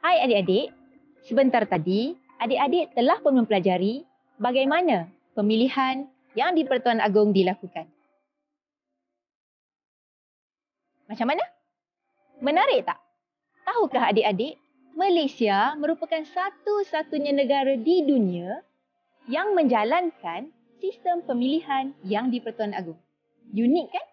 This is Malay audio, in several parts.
Hai adik-adik, sebentar tadi adik-adik telah pun mempelajari bagaimana pemilihan yang di Pertuan Agong dilakukan. Macam mana? Menarik tak? Tahukah adik-adik, Malaysia merupakan satu-satunya negara di dunia yang menjalankan sistem pemilihan yang di Pertuan Agong. Unik kan?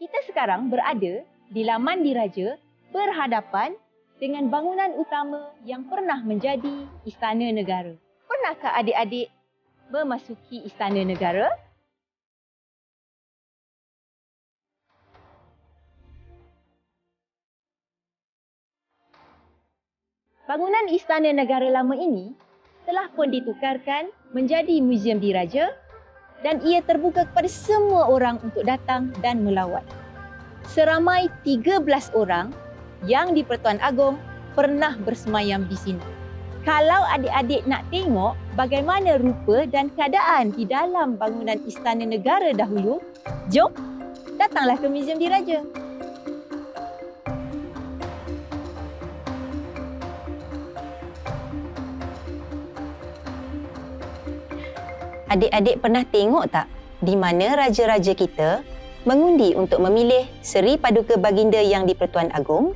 Kita sekarang berada di Laman Diraja berhadapan dengan bangunan utama yang pernah menjadi Istana Negara. Pernahkah adik-adik memasuki Istana Negara? Bangunan Istana Negara lama ini telah pun ditukarkan menjadi Muzium Diraja dan ia terbuka kepada semua orang untuk datang dan melawat. Seramai 13 orang yang di Pertuan Agong pernah bersemayam di sini. Kalau adik-adik nak tengok bagaimana rupa dan keadaan di dalam bangunan Istana Negara dahulu, jom datanglah ke Muzium Diraja. Adik-adik pernah tengok tak di mana raja-raja kita mengundi untuk memilih Seri Paduka Baginda yang di Pertuan Agong?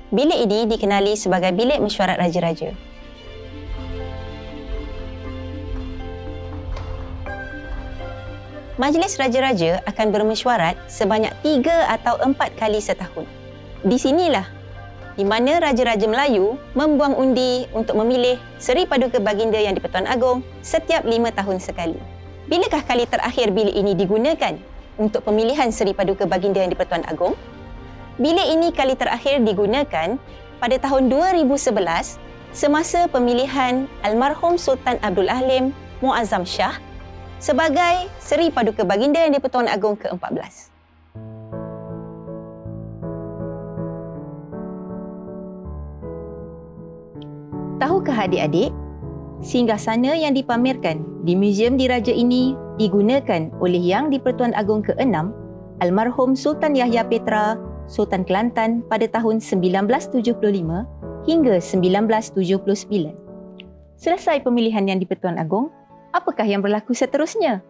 Bilik ini dikenali sebagai Bilik Mesyuarat Raja-Raja. Majlis Raja-Raja akan bermesyuarat sebanyak 3 atau 4 kali setahun. Di sinilah di mana Raja-Raja Melayu membuang undi untuk memilih Seri Paduka Baginda yang di Pertuan Agong setiap 5 tahun sekali. Bilakah kali terakhir bilik ini digunakan untuk pemilihan Seri Paduka Baginda yang di Pertuan Agong? Bilik ini kali terakhir digunakan pada tahun 2011 semasa pemilihan Almarhum Sultan Abdul Halim Muazzam Shah sebagai Seri Paduka Baginda yang di Pertuan Agong ke-14. Tahukah adik-adik, singgasana yang dipamerkan di Muzium Diraja ini digunakan oleh Yang di Pertuan Agong ke-6, Almarhum Sultan Yahya Petra, Sultan Kelantan pada tahun 1975 hingga 1979. Selesai pemilihan Yang di Pertuan Agong, apakah yang berlaku seterusnya?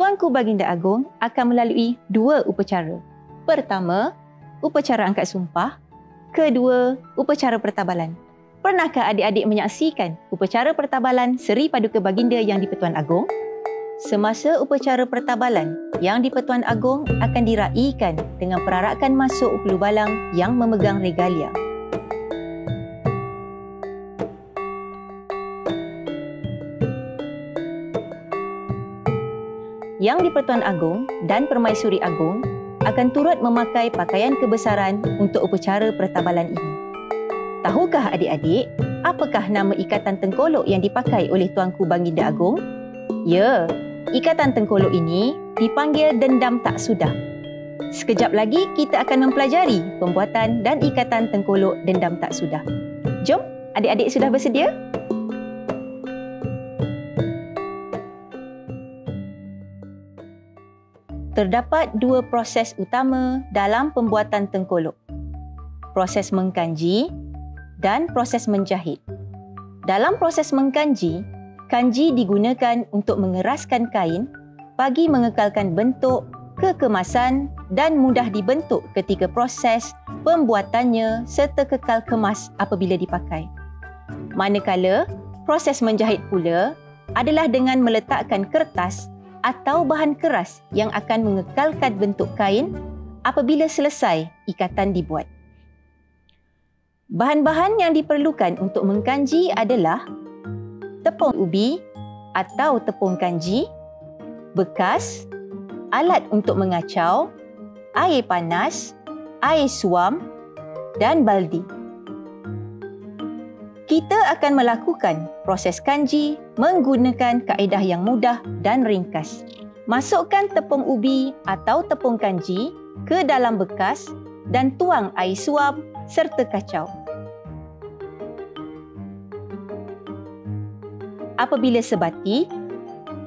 Tuanku Baginda Agong akan melalui 2 upacara. Pertama, upacara angkat sumpah. Kedua, upacara pertabalan. Pernahkah adik-adik menyaksikan upacara pertabalan Seri Paduka Baginda yang di Pertuan Agong? Semasa upacara pertabalan yang di Pertuan Agong akan diraikan dengan perarakan masuk Ulu Balang yang memegang regalia. Yang di Pertuan Agong dan Permaisuri Agong akan turut memakai pakaian kebesaran untuk upacara pertabalan ini. Tahukah adik-adik, apakah nama ikatan tengkolok yang dipakai oleh Tuanku Baginda Agong? Ya, ikatan tengkolok ini dipanggil dendam tak sudah. Sekejap lagi kita akan mempelajari pembuatan dan ikatan tengkolok dendam tak sudah. Jom, adik-adik sudah bersedia? Terdapat 2 proses utama dalam pembuatan tengkolok. Proses mengkanji dan proses menjahit. Dalam proses mengkanji, kanji digunakan untuk mengeraskan kain bagi mengekalkan bentuk, kekemasan dan mudah dibentuk ketika proses pembuatannya serta kekal kemas apabila dipakai. Manakala proses menjahit pula adalah dengan meletakkan kertas atau bahan keras yang akan mengekalkan bentuk kain apabila selesai ikatan dibuat. Bahan-bahan yang diperlukan untuk mengkanji adalah tepung ubi atau tepung kanji, bekas, alat untuk mengacau, air panas, air suam dan baldi. Kita akan melakukan proses kanji menggunakan kaedah yang mudah dan ringkas. Masukkan tepung ubi atau tepung kanji ke dalam bekas dan tuang air suam serta kacau. Apabila sebati,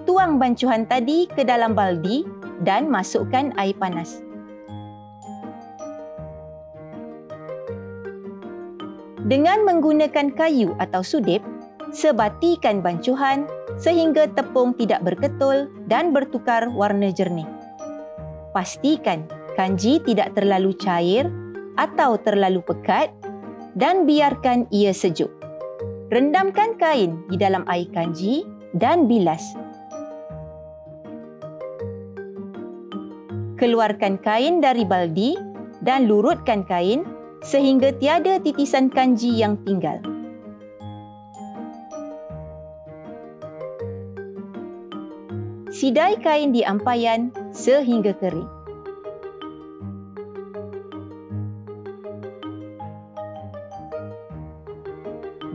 tuang bancuhan tadi ke dalam baldi dan masukkan air Dengan menggunakan kayu atau sudip, sebatikan bancuhan sehingga tepung tidak berketul dan bertukar warna jernih. Pastikan kanji tidak terlalu cair atau terlalu pekat dan biarkan ia sejuk. Rendamkan kain di dalam air kanji dan bilas. Keluarkan kain dari baldi dan lurutkan kain sehingga tiada titisan kanji yang tinggal. Sidai kain di ampayan sehingga kering.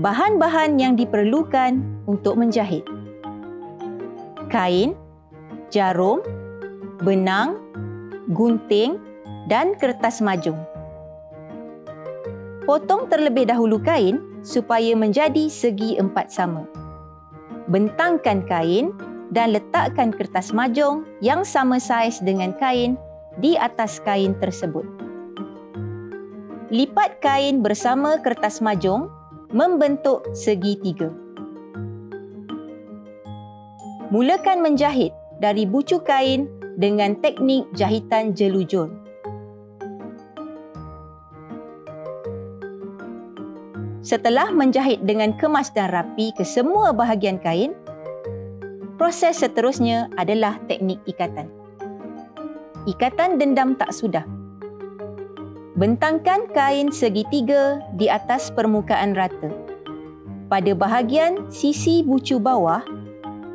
Bahan-bahan yang diperlukan untuk menjahit: kain, jarum, benang, gunting dan kertas majung. Potong terlebih dahulu kain supaya menjadi segi 4 sama. Bentangkan kain dan letakkan kertas majung yang sama saiz dengan kain di atas kain tersebut. Lipat kain bersama kertas majung membentuk segi 3. Mulakan menjahit dari bucu kain dengan teknik jahitan jelujur. Setelah menjahit dengan kemas dan rapi ke semua bahagian kain, proses seterusnya adalah teknik ikatan. Ikatan dendam tak sudah. Bentangkan kain segi 3 di atas permukaan rata. Pada bahagian sisi bucu bawah,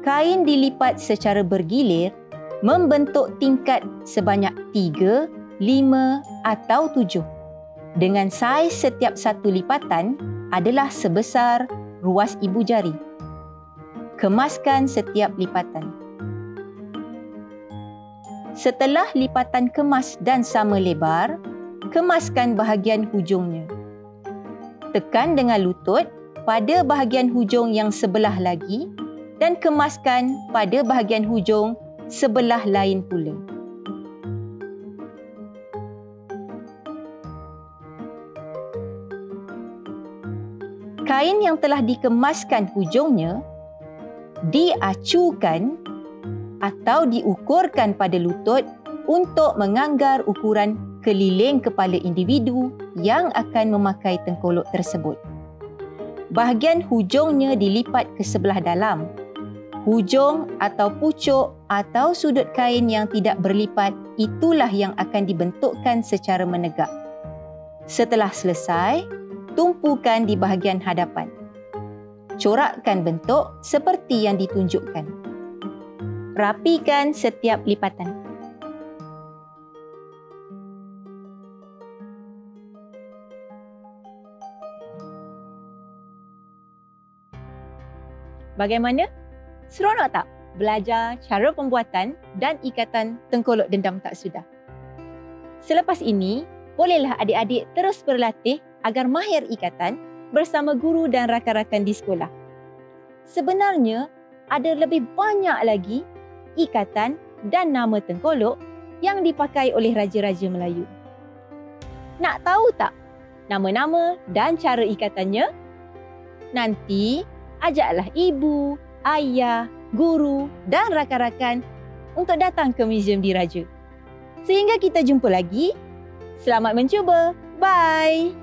kain dilipat secara bergilir membentuk tingkat sebanyak 3, 5 atau 7. Dengan saiz setiap satu lipatan adalah sebesar ruas ibu jari. Kemaskan setiap lipatan. Setelah lipatan kemas dan sama lebar, kemaskan bahagian hujungnya. Tekan dengan lutut pada bahagian hujung yang sebelah lagi dan kemaskan pada bahagian hujung sebelah lain pula. Kain yang telah dikemaskan hujungnya diacukan atau diukurkan pada lutut untuk menganggar ukuran keliling kepala individu yang akan memakai tengkolok tersebut. Bahagian hujungnya dilipat ke sebelah dalam. Hujung atau pucuk atau sudut kain yang tidak berlipat itulah yang akan dibentukkan secara menegak. Setelah selesai, tumpukan di bahagian hadapan. Corakkan bentuk seperti yang ditunjukkan. Rapikan setiap lipatan. Bagaimana? Seronok tak belajar cara pembuatan dan ikatan tengkolok dendam tak sudah? Selepas ini, bolehlah adik-adik terus berlatih agar mahir ikatan bersama guru dan rakan-rakan di sekolah. Sebenarnya, ada lebih banyak lagi ikatan dan nama tengkolok yang dipakai oleh raja-raja Melayu. Nak tahu tak nama-nama dan cara ikatannya? Nanti, ajaklah ibu, ayah, guru dan rakan-rakan untuk datang ke muzium diraja. Sehingga kita jumpa lagi. Selamat mencuba. Bye!